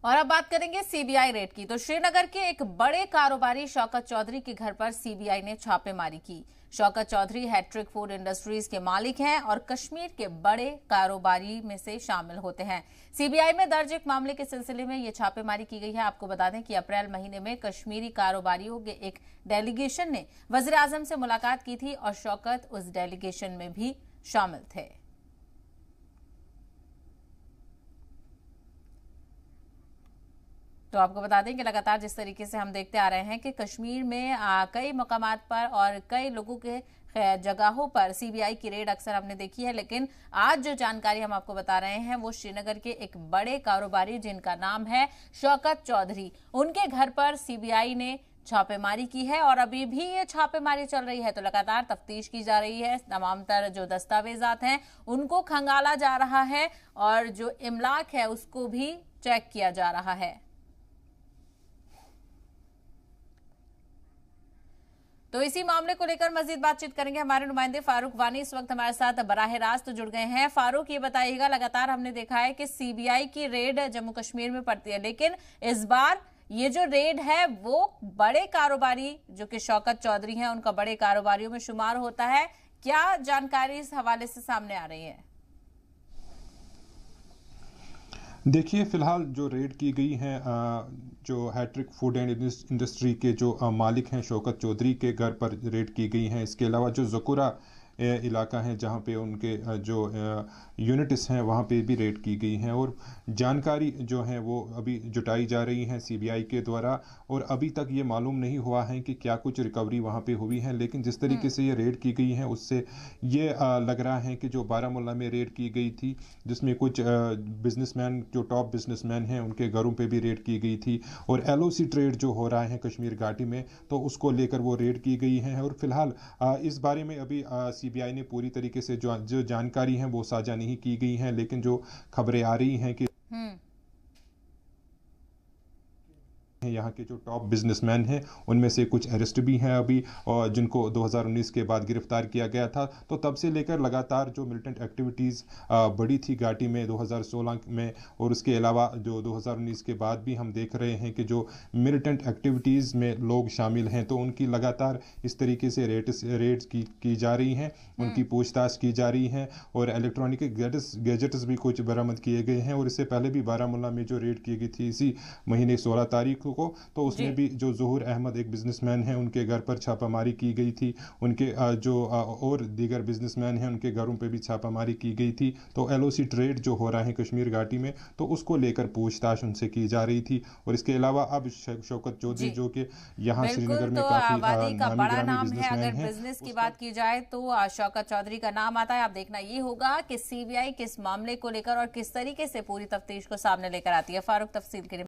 और अब बात करेंगे सीबीआई रेड की। तो श्रीनगर के एक बड़े कारोबारी शौकत चौधरी के घर पर सीबीआई ने छापेमारी की। Shaukat Chaudhary Hattrick food industries के मालिक हैं और कश्मीर के बड़े कारोबारी में से शामिल होते हैं। सीबीआई में दर्ज एक मामले के सिलसिले में यह छापेमारी की गई है। आपको बता दें कि अप्रैल महीने में कश्मीरी कारोबारियों के एक डेलीगेशन ने वजीर आजम से मुलाकात की थी और शौकत उस डेलीगेशन में भी शामिल थे। तो आपको बता दें कि लगातार जिस तरीके से हम देखते आ रहे हैं कि कश्मीर में कई मकामात पर और कई लोगों के जगहों पर सीबीआई की रेड अक्सर हमने देखी है, लेकिन आज जो जानकारी हम आपको बता रहे हैं वो श्रीनगर के एक बड़े कारोबारी जिनका नाम है शौकत चौधरी, उनके घर पर सीबीआई ने छापेमारी की है और अभी भी ये छापेमारी चल रही है। तो लगातार तफ्तीश की जा रही है, तमाम तरह जो दस्तावेजात हैं उनको खंगाला जा रहा है और जो इमलाक है उसको भी चेक किया जा रहा है। तो इसी मामले को लेकर मजीद बातचीत करेंगे। हमारे नुमाइंदे फारूक वानी इस वक्त हमारे साथ बराह रास्त जुड़ गए हैं। फारूक, ये बताइएगा, लगातार हमने देखा है कि सीबीआई की रेड जम्मू कश्मीर में पड़ती है, लेकिन इस बार ये जो रेड है वो बड़े कारोबारी जो कि शौकत चौधरी हैं उनका बड़े कारोबारियों में शुमार होता है। क्या जानकारी इस हवाले से सामने आ रही है? देखिए, फ़िलहाल जो रेड की गई है, जो हैट्रिक फूड एंड इंडस्ट्री के जो मालिक हैं शौकत चौधरी के घर पर रेड की गई हैं। इसके अलावा जो ज़कुरा इलाका है जहाँ पे उनके जो यूनिट्स हैं वहाँ पे भी रेड की गई हैं और जानकारी जो है वो अभी जुटाई जा रही है सीबीआई के द्वारा। और अभी तक ये मालूम नहीं हुआ है कि क्या कुछ रिकवरी वहाँ पे हुई है, लेकिन जिस तरीके से ये रेड की गई है उससे ये लग रहा है कि जो बारामूला में रेड की गई थी जिसमें कुछ बिजनेसमैन, जो टॉप बिजनेसमैन हैं, उनके घरों पे भी रेड की गई थी और एलओसी ट्रेड जो हो रहा है कश्मीर घाटी में, तो उसको लेकर वो रेड की गई है। और फिलहाल इस बारे में अभी सीबीआई ने पूरी तरीके से जो जानकारी है वो साझा नहीं की गई है, लेकिन जो खबरें आ रही हैं कि यहाँ के जो टॉप बिजनेसमैन हैं उनमें से कुछ अरेस्ट भी हैं अभी, और जिनको 2019 के बाद गिरफ्तार किया गया था। तो तब से लेकर लगातार जो मिलिटेंट एक्टिविटीज़ बढ़ी थी घाटी में 2016 में, और उसके अलावा जो 2019 के बाद भी हम देख रहे हैं कि जो मिलिटेंट एक्टिविटीज़ में लोग शामिल हैं तो उनकी लगातार इस तरीके से रेड्स की जा रही हैं, उनकी पूछताछ की जा रही है और इलेक्ट्रॉनिक गैजेट्स भी कुछ बरामद किए गए हैं। और इससे पहले भी बारामूला में जो रेड की गई थी इसी महीने 16 तारीख को, तो उसमें भी जो ज़हूर अहमद एक बिजनेसमैन हैं उनके घर पर छापामारी की गई थी, उनके जो और दीगर बिजनेसमैन हैं उनके घरों पे भी छापामारी की गई थी। तो एलओसी ट्रेड जो हो रहा है कश्मीर घाटी में तो उसको लेकर पूछताछ उनसे की जा रही थी। और इसके अलावा अब शौकत चौधरी जो कि यहाँ श्रीनगर में काफी आबादी का बड़ा नाम है, बिजनेसमैन अगर बिजनेस की बात की जाए तो शौकत चौधरी का नाम आता है। अब देखना ये होगा कि सीबीआई किस मामले को लेकर और किस तरीके से पूरी तफ्तीश को सामने लेकर आती है। फारूक, तफसील के लिए